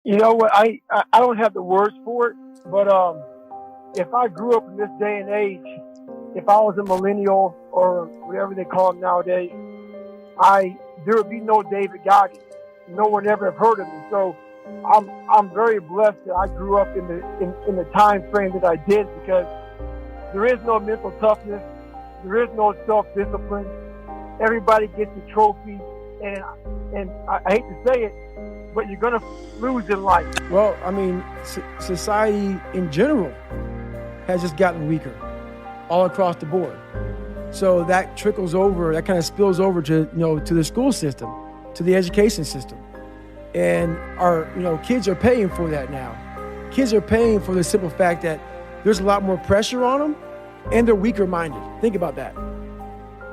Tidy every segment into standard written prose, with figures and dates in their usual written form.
You know what? I don't have the words for it, but if I grew up in this day and age, if I was a millennial or whatever they call them nowadays, I there would be no David Goggins. No one ever have heard of me. So I'm very blessed that I grew up in the time frame that I did because there is no mental toughness, there is no self discipline. Everybody gets a trophy, and I hate to say it, but you're gonna lose in life. Well, I mean, society in general has just gotten weaker all across the board. So that trickles over, that kind of spills over to, to the school system, to the education system. And our, kids are paying for that now. Kids are paying for the simple fact that there's a lot more pressure on them and they're weaker minded. Think about that.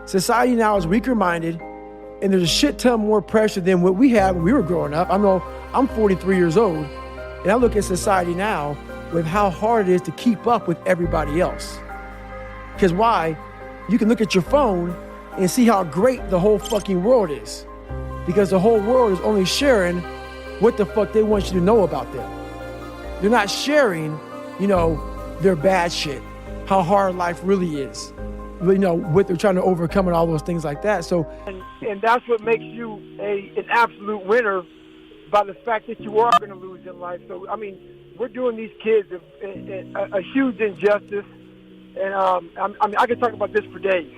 Society now is weaker minded and there's a shit ton more pressure than what we had when we were growing up. I know I'm 43 years old and I look at society now with how hard it is to keep up with everybody else. Because why? You can look at your phone and see how great the whole fucking world is. Because the whole world is only sharing what the fuck they want you to know about them. They're not sharing, their bad shit, how hard life really is, what they're trying to overcome and all those things like that. So, and that's what makes you an absolute winner by the fact that you are going to lose in life. So, I mean, we're doing these kids a huge injustice. And I can talk about this for days.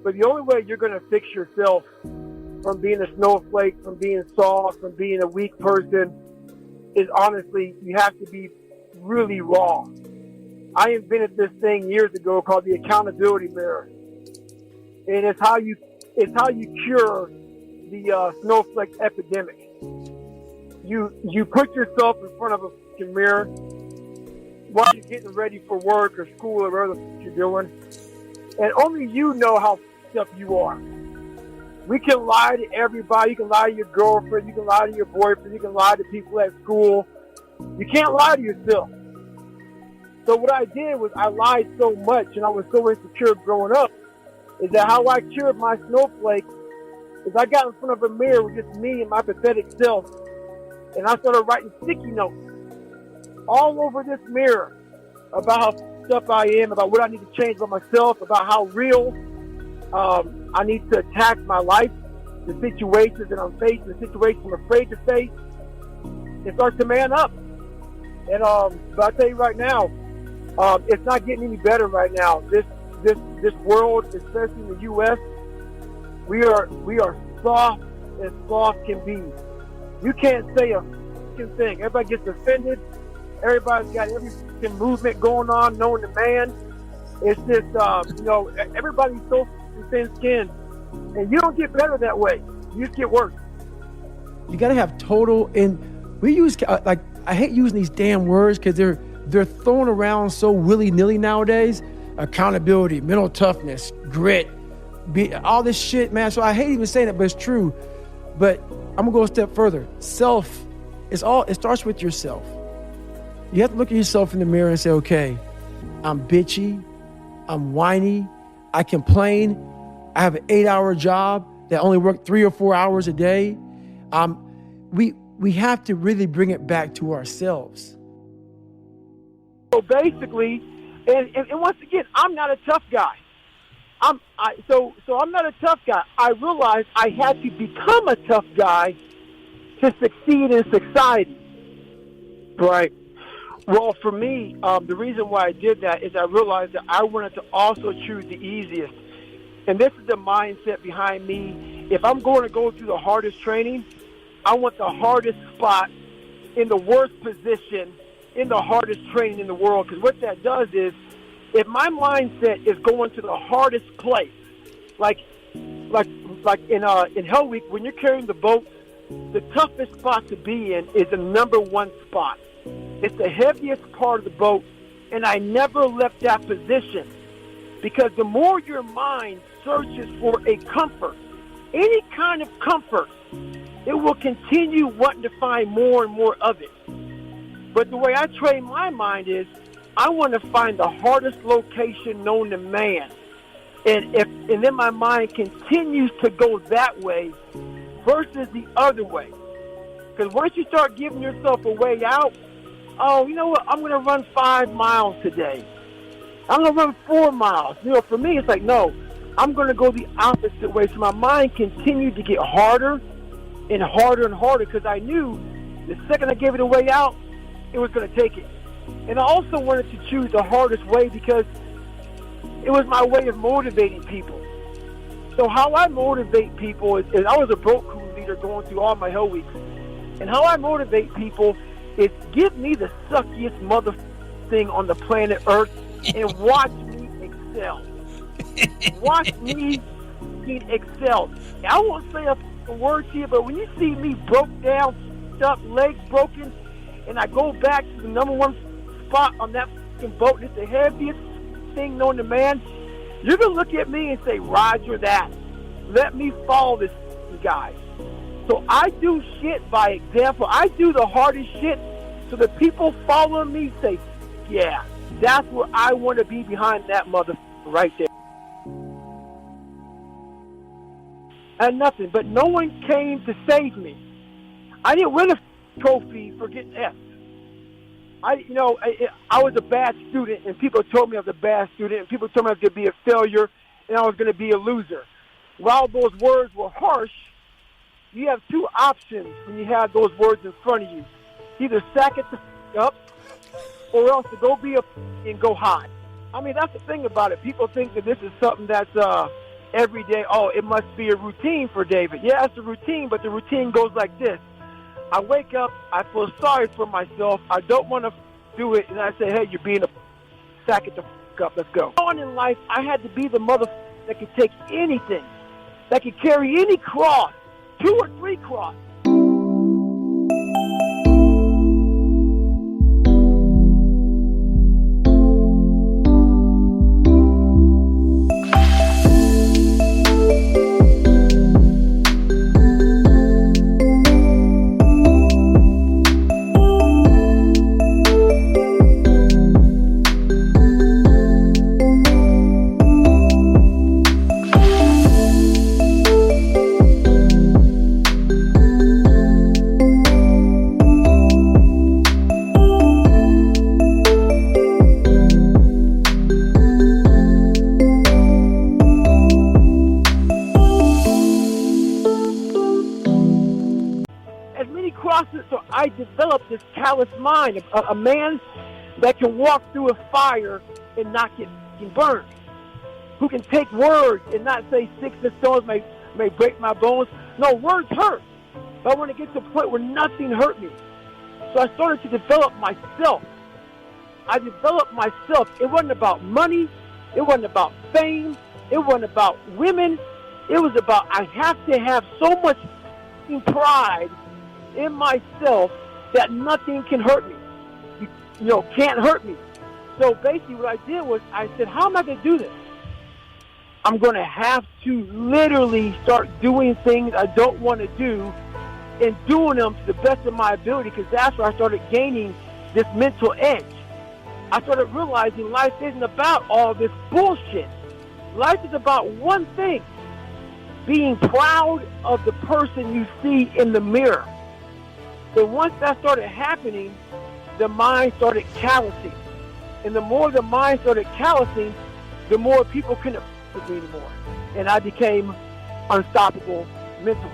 But the only way you're going to fix yourself from being a snowflake, from being soft, from being a weak person, is honestly, you have to be really raw. I invented this thing years ago called the accountability mirror. And it's how you cure the snowflake epidemic. You put yourself in front of a mirror while you're getting ready for work or school or whatever you're doing, and only you know how f***ed up you are. We can lie to everybody. You can lie to your girlfriend. You can lie to your boyfriend. You can lie to people at school. You can't lie to yourself. So what I did was I lied so much and I was so insecure growing up is that how I cured my snowflake is I got in front of a mirror with just me and my pathetic self, and I started writing sticky notes all over this mirror about how f***ed up I am, about what I need to change about myself, about how real I need to attack my life, the situations that I'm facing, the situations I'm afraid to face, and start to man up. And but I tell you right now, it's not getting any better right now. This world, especially in the U.S., we are soft as soft can be. You can't say a f***ing thing. Everybody gets offended. Everybody's got every f***ing movement going on, knowing the man. It's just, everybody's so thin-skinned. And you don't get better that way. You just get worse. You got to have total, and we use, I hate using these damn words because they're thrown around so willy-nilly nowadays. Accountability, mental toughness, grit, all this shit, man. So I hate even saying it, but it's true. But I'm going to go a step further. Self, it starts with yourself. You have to look at yourself in the mirror and say, okay, I'm bitchy, I'm whiny, I complain, I have an 8-hour job that only work 3 or 4 hours a day. We have to really bring it back to ourselves. So basically, and once again, I'm not a tough guy. So I'm not a tough guy. I realized I had to become a tough guy to succeed in society. Right. Well, for me, the reason why I did that is I realized that I wanted to also choose the easiest. And this is the mindset behind me. If I'm going to go through the hardest training, I want the hardest spot in the worst position in the hardest training in the world. Because what that does is, if my mindset is going to the hardest place, like in Hell Week, when you're carrying the boat, the toughest spot to be in is the number one spot. It's the heaviest part of the boat, and I never left that position. Because the more your mind searches for a comfort, any kind of comfort, it will continue wanting to find more and more of it. But the way I train my mind is, I want to find the hardest location known to man. And then my mind continues to go that way versus the other way. Because once you start giving yourself a way out, oh, you know what? I'm going to run 5 miles today. I'm going to run 4 miles. You know, for me, it's like, no, I'm going to go the opposite way. So my mind continued to get harder and harder and harder because I knew the second I gave it a way out, it was going to take it. And I also wanted to choose the hardest way because it was my way of motivating people. So how I motivate people is I was a broke crew leader going through all my hell weeks. And how I motivate people is give me the suckiest mother thing on the planet Earth and watch me excel. Watch me excel. I won't say a word to you, but when you see me broke down, up, legs broken, and I go back to the number one spot on that boat, and it's the heaviest thing known to man, you're going to look at me and say, Roger that. Let me follow this guy. So I do shit by example. I do the hardest shit so the people following me say, yeah, that's where I want to be behind that motherfucker right there. And nothing, but no one came to save me. I didn't win a trophy for getting F. I was a bad student, and people told me I was a bad student, and people told me I was going to be a failure, and I was going to be a loser. While those words were harsh, you have two options when you have those words in front of you. Either sack it up, or else to go be a and go high. I mean, that's the thing about it. People think that this is something that's every day. Oh, it must be a routine for David. Yeah, it's a routine, but the routine goes like this. I wake up, I feel sorry for myself, I don't want to do it, and I say, hey, you're being a sack it the up, let's go. On in life, I had to be the mother that could take anything, that could carry any cross, 2 or 3 crosses. So I developed this callous mind, a man that can walk through a fire and not get burned, who can take words and not say sticks and stones may break my bones. No, words hurt. But I want to get to a point where nothing hurt me. So I started to develop myself. I developed myself. It wasn't about money. It wasn't about fame. It wasn't about women. It was about I have to have so much pride in myself that nothing can hurt me. Can't hurt me. So basically what I did was I said, how am I going to do this? I'm going to have to literally start doing things I don't want to do and doing them to the best of my ability, because that's where I started gaining this mental edge. I started realizing life isn't about all this bullshit. Life is about one thing: being proud of the person you see in the mirror. And once that started happening, the mind started callousing. And the more the mind started callousing, the more people couldn't with me anymore. And I became unstoppable mentally.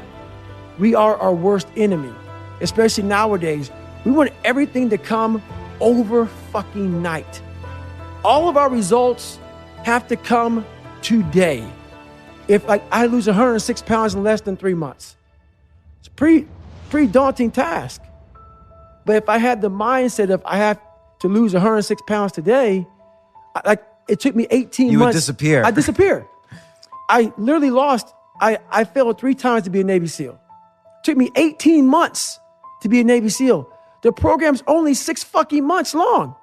We are our worst enemy, especially nowadays. We want everything to come over fucking night. All of our results have to come today. If I lose 106 pounds in less than 3 months, it's pretty daunting task. But if I had the mindset of I have to lose 106 pounds today, it took me 18 months. You would disappear. I disappear. I literally lost. I failed 3 times to be a Navy SEAL. It took me 18 months to be a Navy SEAL. The program's only 6 fucking months long.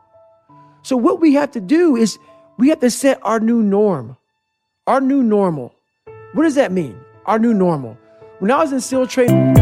So what we have to do is we have to set our new norm, our new normal. What does that mean? Our new normal. When I was in SEAL training,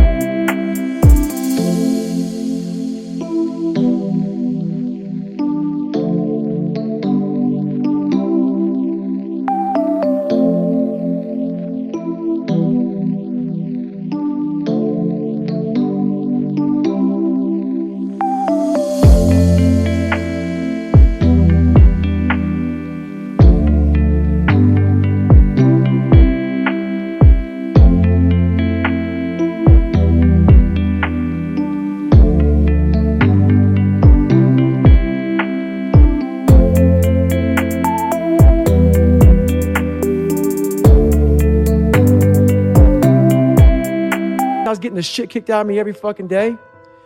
getting the shit kicked out of me every fucking day.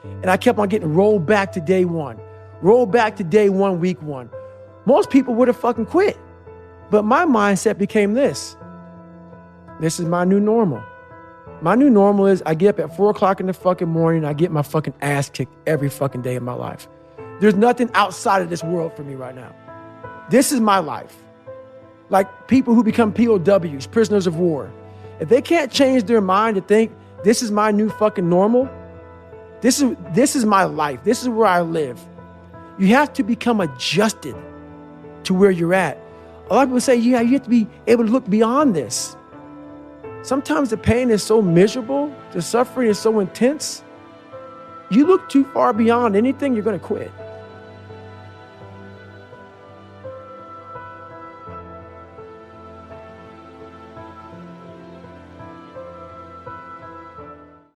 And I kept on getting rolled back to day one. Rolled back to day one, week one. Most people would have fucking quit. But my mindset became this. This is my new normal. My new normal is I get up at 4 o'clock in the fucking morning. I get my fucking ass kicked every fucking day of my life. There's nothing outside of this world for me right now. This is my life. Like people who become POWs, prisoners of war. If they can't change their mind to think this is my new fucking normal, this is my life. This is where I live. You have to become adjusted to where you're at. A lot of people say, yeah, you have to be able to look beyond this. Sometimes the pain is so miserable, the suffering is so intense. You look too far beyond anything, you're going to quit.